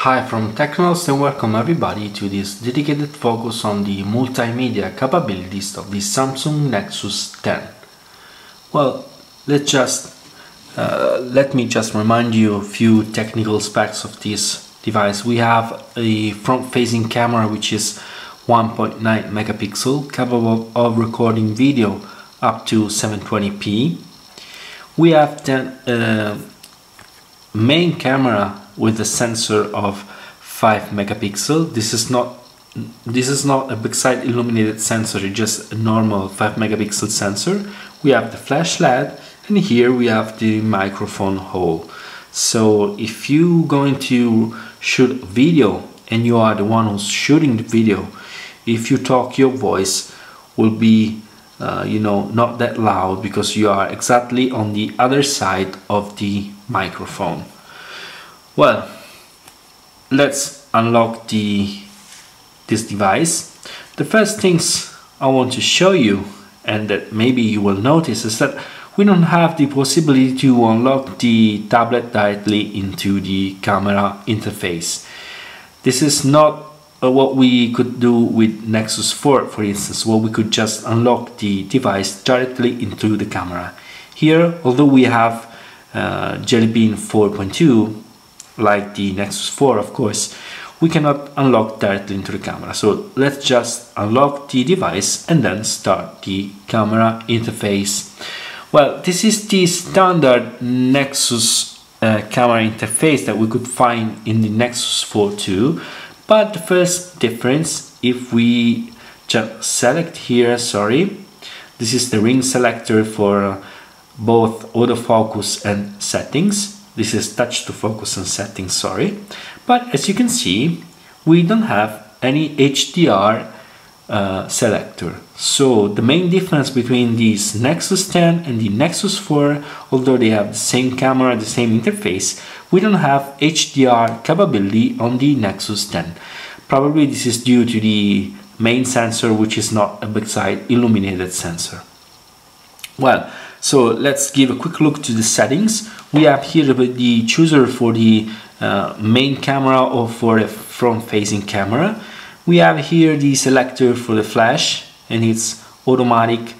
Hi from TechnoLost and welcome everybody to this dedicated focus on the multimedia capabilities of the Samsung Nexus 10. Well, let me just remind you a few technical specs of this device. We have a front-facing camera which is 1.9 megapixel, capable of recording video up to 720p. We have then main camera with a sensor of 5 megapixel. This is not a big side illuminated sensor, it's just a normal 5 megapixel sensor. We have the flash LED, and here we have the microphone hole. So if you're going to shoot video and you are the one who's shooting the video, if you talk, your voice will be not that loud because you are exactly on the other side of the microphone. Well, let's unlock this device. The first things I want to show you, and that maybe you will notice, is that we don't have the possibility to unlock the tablet directly into the camera interface. This is not what we could do with Nexus 4, for instance, where we could just unlock the device directly into the camera. Here, although we have Jelly Bean 4.2, like the Nexus 4, of course, we cannot unlock directly into the camera. So let's just unlock the device and then start the camera interface. Well, this is the standard Nexus camera interface that we could find in the Nexus 4 too. But the first difference, if we just select here, this is the ring selector for both autofocus and settings. This is touch to focus and settings, but as you can see, we don't have any HDR selector. So the main difference between this Nexus 10 and the Nexus 4, although they have the same camera, the same interface, we don't have HDR capability on the Nexus 10. Probably this is due to the main sensor, which is not a big side illuminated sensor. Well, so let's give a quick look to the settings. We have here the chooser for the main camera or for a front-facing camera. We have here the selector for the flash, and it's automatic,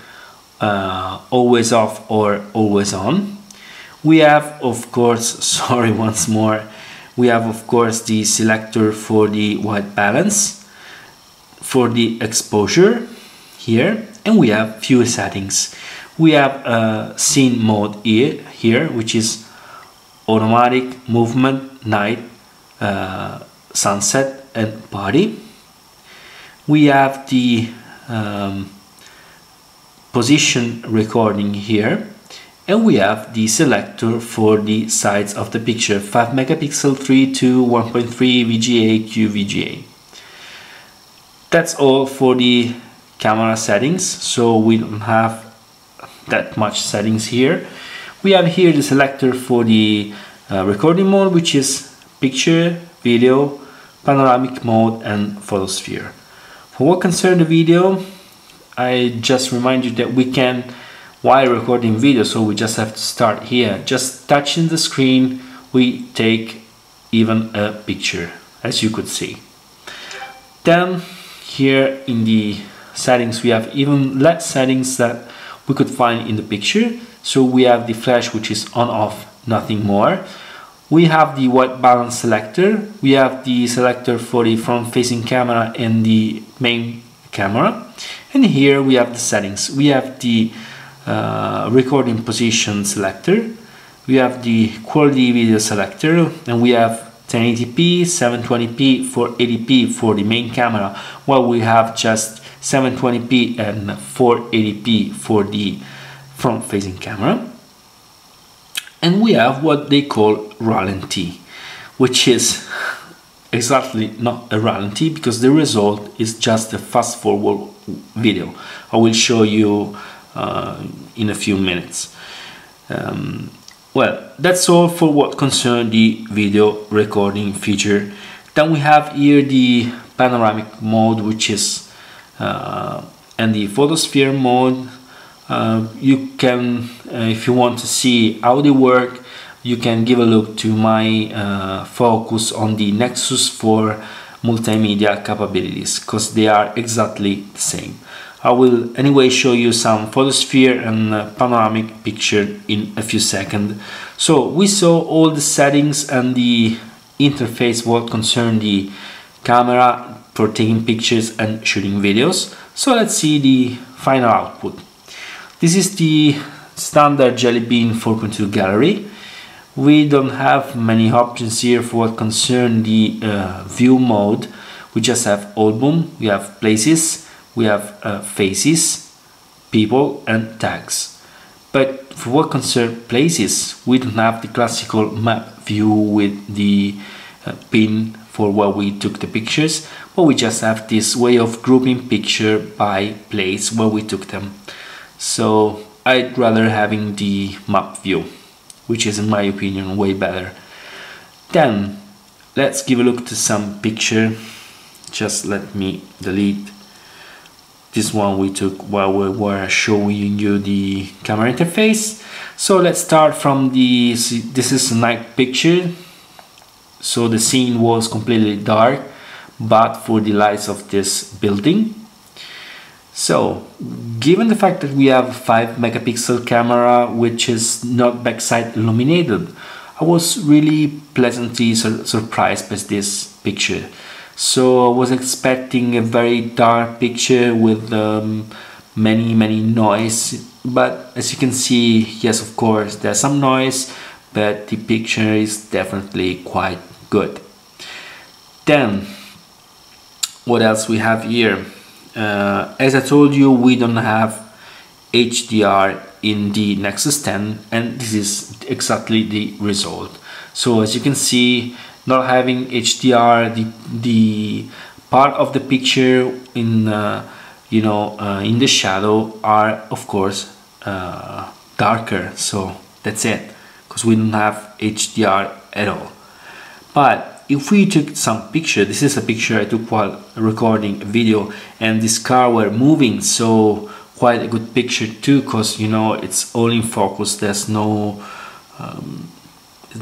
always off or always on. We have, of course, once more, we have of course the selector for the white balance, for the exposure here, and we have few settings. We have scene mode here, which is automatic, movement, night, sunset and party. We have the position recording here, and we have the selector for the sides of the picture, 5 megapixel 3 to 1.3 VGA QVGA. That's all for the camera settings, so we don't have that much settings here. We have here the selector for the recording mode, which is picture, video, panoramic mode and photosphere. For what concerns the video, I just remind you that we can, while recording video, so we just have to start here, just touching the screen, we take even a picture, as you could see. Then here in the settings we have even less settings that we could find in the picture. So we have the flash, which is on off, nothing more. We have the white balance selector. We have the selector for the front facing camera and the main camera. And here we have the settings. We have the recording position selector. We have the quality video selector, and we have 1080p, 720p, 480p for the main camera, while we have just 720p and 480p for the front-facing camera. And we have what they call ralenti, which is exactly not a ralenti because the result is just a fast-forward video. I will show you in a few minutes. Well, that's all for what concerns the video recording feature. Then we have here the panoramic mode, which is and the photosphere mode. You can, if you want to see how they work, you can give a look to my focus on the Nexus for multimedia capabilities, because they are exactly the same. I will anyway show you some photosphere and panoramic picture in a few seconds. So we saw all the settings and the interface what concern the camera for taking pictures and shooting videos. So let's see the final output. This is the standard Jelly Bean 4.2 gallery. We don't have many options here for what concern the view mode. We just have album, we have places, we have faces, people and tags. But for what concern places, we don't have the classical map view with the pin for where we took the pictures, but we just have this way of grouping picture by place where we took them. So I'd rather having the map view, which is in my opinion way better. Then let's give a look to some picture. Just let me delete this one we took while we were showing you the camera interface. So let's start from this is a night picture. So the scene was completely dark, but for the lights of this building. So given the fact that we have a 5 megapixel camera which is not backside illuminated, I was really pleasantly surprised by this picture. So I was expecting a very dark picture with many noise, but as you can see, yes, of course there's some noise, but the picture is definitely quite good. Then what else we have here? As I told you, we don't have HDR in the Nexus 10, and this is exactly the result. So as you can see, not having HDR, the part of the picture in in the shadow are of course darker. So that's it, because we don't have HDR at all. But if we took some picture, this is a picture I took while recording a video, and this car were moving, so quite a good picture too, because it's all in focus, there's no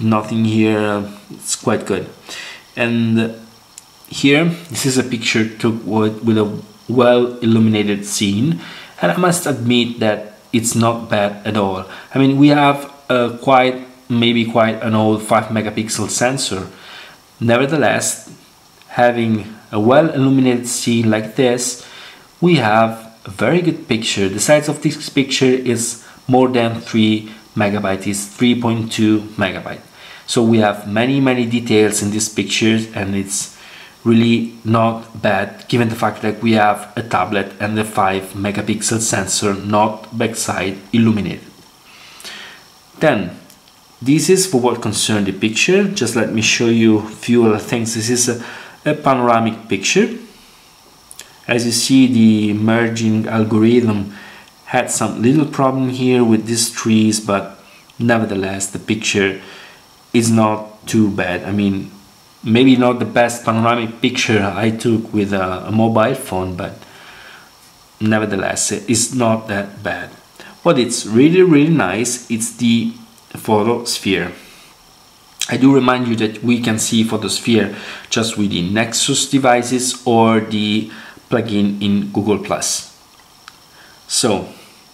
nothing here, it's quite good. And here, this is a picture took with a well illuminated scene, and I must admit that it's not bad at all. I mean, we have maybe quite an old 5 megapixel sensor. Nevertheless, having a well illuminated scene like this, we have a very good picture. The size of this picture is more than 3 megabytes, is 3.2 megabytes. So we have many details in this picture, and it's really not bad given the fact that we have a tablet and a 5 megapixel sensor not backside illuminated. Then this is for what concerns the picture. Just let me show you a few other things. This is a panoramic picture. As you see, the merging algorithm had some little problem here with these trees, but nevertheless the picture is not too bad. I mean, maybe not the best panoramic picture I took with a mobile phone, but nevertheless it's not that bad. What it's really nice, it's the photosphere. I do remind you that we can see photosphere just with the Nexus devices or the plugin in Google+. So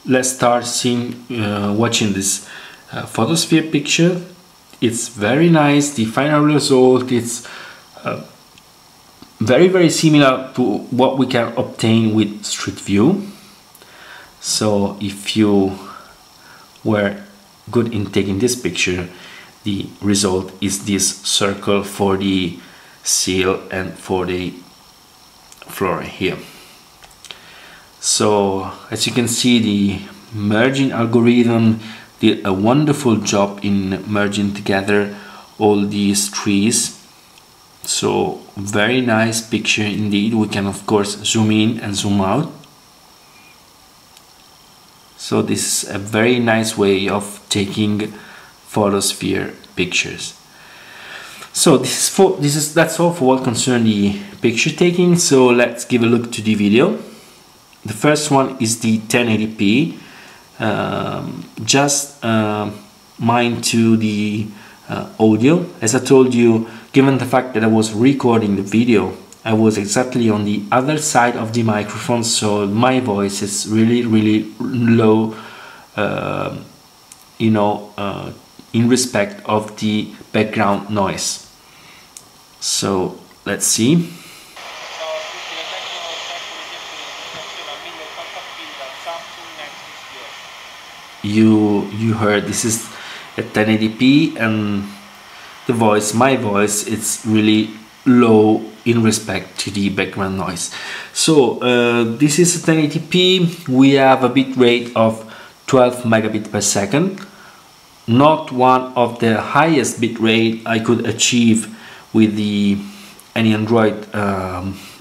let's start watching this photosphere picture. It's very nice. The final result is very similar to what we can obtain with Street View. So if you were good in taking this picture, the result is this circle for the seal and for the floor here. So as you can see, the merging algorithm did a wonderful job in merging together all these trees. So very nice picture indeed. We can of course zoom in and zoom out. So this is a very nice way of taking photosphere pictures. So that's all for what concerns the picture taking. So let's give a look to the video. The first one is the 1080p. Just mine to the audio. As I told you, given the fact that I was recording the video, I was exactly on the other side of the microphone, so my voice is really low, in respect of the background noise. So let's see. You heard this is at 1080p, and the voice, my voice, it's really low in respect to the background noise. So this is 1080p. We have a bit rate of 12 megabit per second. Not one of the highest bit rate I could achieve with any Android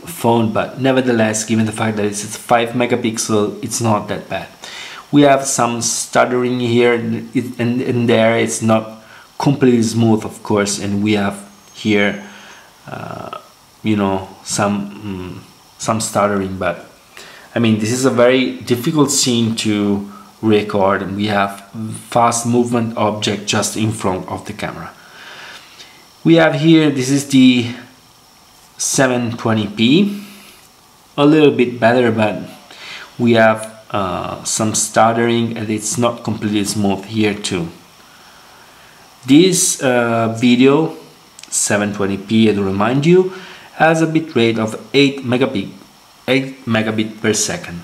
phone, but nevertheless, given the fact that it's 5 megapixel, it's not that bad. We have some stuttering here and there. It's not completely smooth, of course, and we have here some stuttering, but I mean, this is a very difficult scene to record, and we have fast movement object just in front of the camera. We have here, this is the 720p, a little bit better, but we have some stuttering, and it's not completely smooth here too. This video, 720p, to remind you, has a bit rate of 8 megabit per second.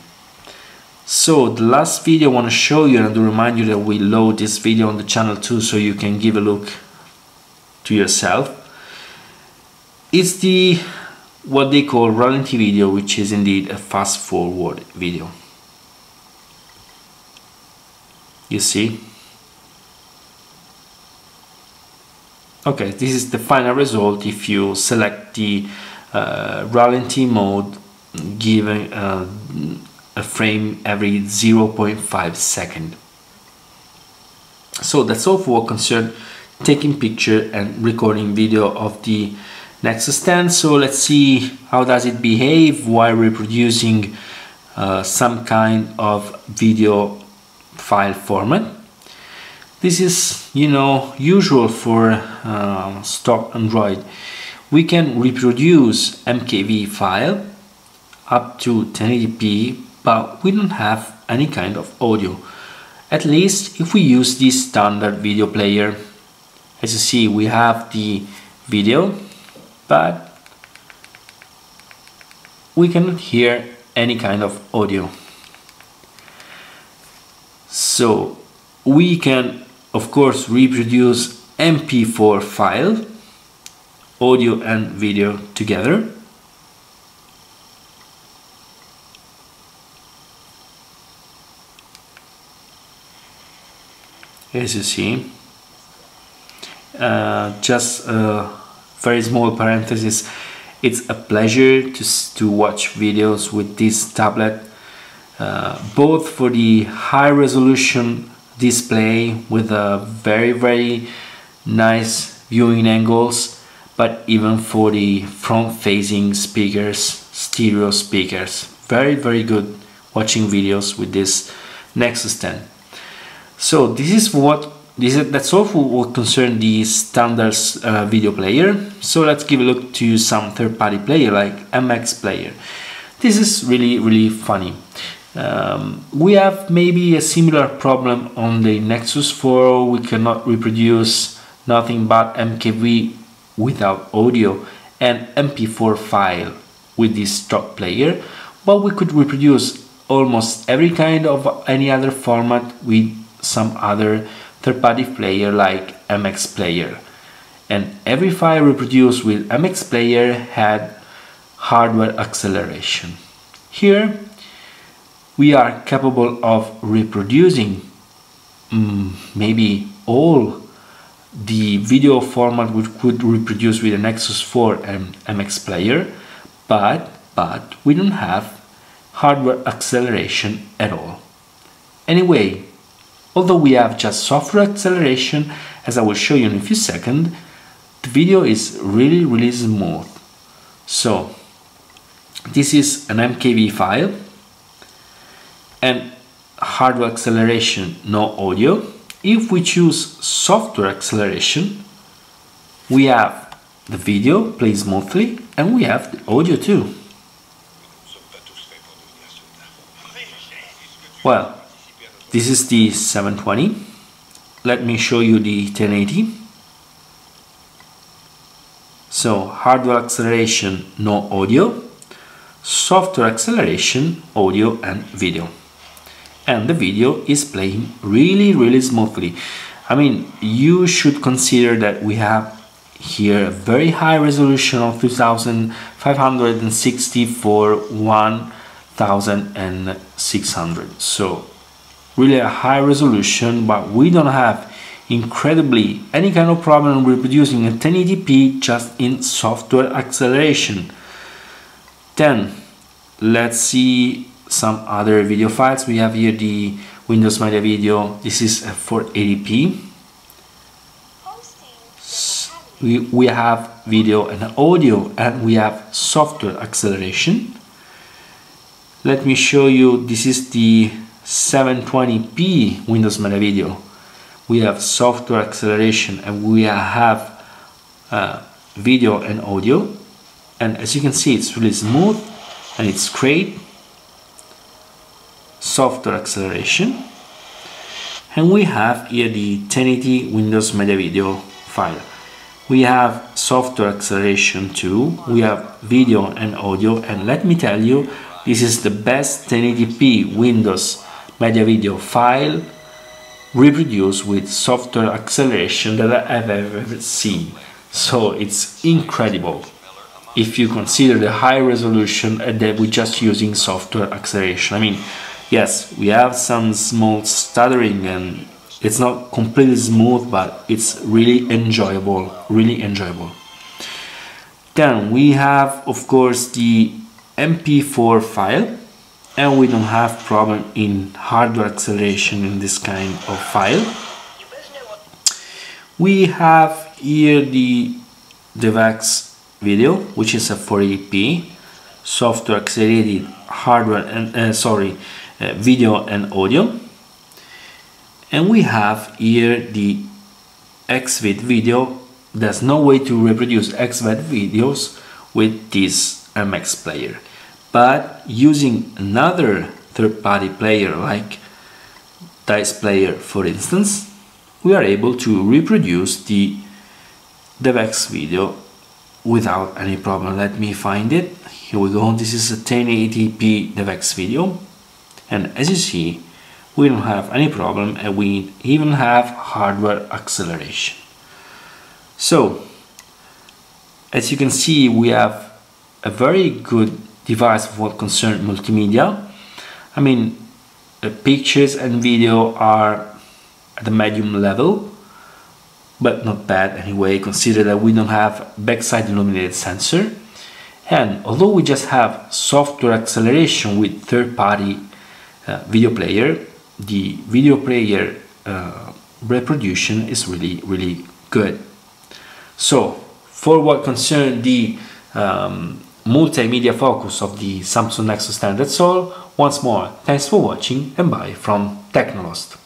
So the last video I want to show you, and to remind you that we load this video on the channel too, so you can give a look to yourself, is the what they call ralenti video, which is indeed a fast forward video. You see? Okay, this is the final result if you select the ralenti mode, giving a frame every 0.5 second. So that's all for what concerns taking picture and recording video of the Nexus 10. So let's see how does it behave while reproducing some kind of video file format. This is, usual for stock Android. We can reproduce MKV file up to 1080p, but we don't have any kind of audio, at least if we use this standard video player. As you see, we have the video, but we cannot hear any kind of audio. So we can, of course, reproduce MP4 file, audio and video together. As you see, just a very small parenthesis, it's a pleasure to watch videos with this tablet, both for the high resolution display with a very nice viewing angles, but even for the front facing speakers, stereo speakers. Very good watching videos with this Nexus 10. So that's all for what concerns the standard video player. So let's give a look to some third-party player like MX Player. This is really funny. We have maybe a similar problem on the Nexus 4. We cannot reproduce nothing but MKV without audio and MP4 file with this stock player, but we could reproduce almost every kind of any other format with some other third-party player like MX Player, and every file reproduced with MX Player had hardware acceleration. Here we are capable of reproducing maybe all the video format we could reproduce with a Nexus 4 and MX Player, but we don't have hardware acceleration at all. Anyway, although we have just software acceleration, as I will show you in a few seconds, the video is really smooth. So this is an MKV file and hardware acceleration, no audio. if we choose software acceleration, we have the video plays smoothly and we have the audio too. Well, this is the 720. Let me show you the 1080. So hardware acceleration, no audio. Software acceleration, audio and video. And the video is playing really smoothly. I mean, you should consider that we have here a very high resolution of 2560 for 1600. So really a high resolution, but we don't have incredibly any kind of problem reproducing a 1080p just in software acceleration. Then let's see some other video files. We have here the Windows Media Video. This is a 480p. We have video and audio, and we have software acceleration. Let me show you, this is the 720p Windows Media Video. We have software acceleration and we have video and audio, and as you can see it's really smooth and it's great. Software acceleration, and we have here the 1080 Windows Media Video file. We have software acceleration too, we have video and audio, and let me tell you, this is the best 1080p Windows Media Video file reproduced with software acceleration that I have ever seen. So it's incredible if you consider the high resolution and that we're just using software acceleration. I mean, yes, we have some small stuttering and it's not completely smooth, but it's really enjoyable, Then we have, of course, the MP4 file, and we don't have problem in hardware acceleration in this kind of file. We have here the DevX video, which is a 480p software accelerated hardware and video and audio, and we have here the XVID video. There's no way to reproduce XVID videos with this MX player, but using another third-party player like Dice Player, for instance, we are able to reproduce the DevX video without any problem. Let me find it. Here we go. This is a 1080p DevX video, and as you see, we don't have any problem, and we even have hardware acceleration. So as you can see, we have a very good device for what concerns multimedia. I mean, the pictures and video are at the medium level, but not bad anyway. Consider that we don't have backside illuminated sensor, and although we just have software acceleration with third-party video player, the video player reproduction is really good. So for what concerns the multimedia focus of the Samsung Nexus 10, that's all. Once more, thanks for watching and bye from TechnoLost.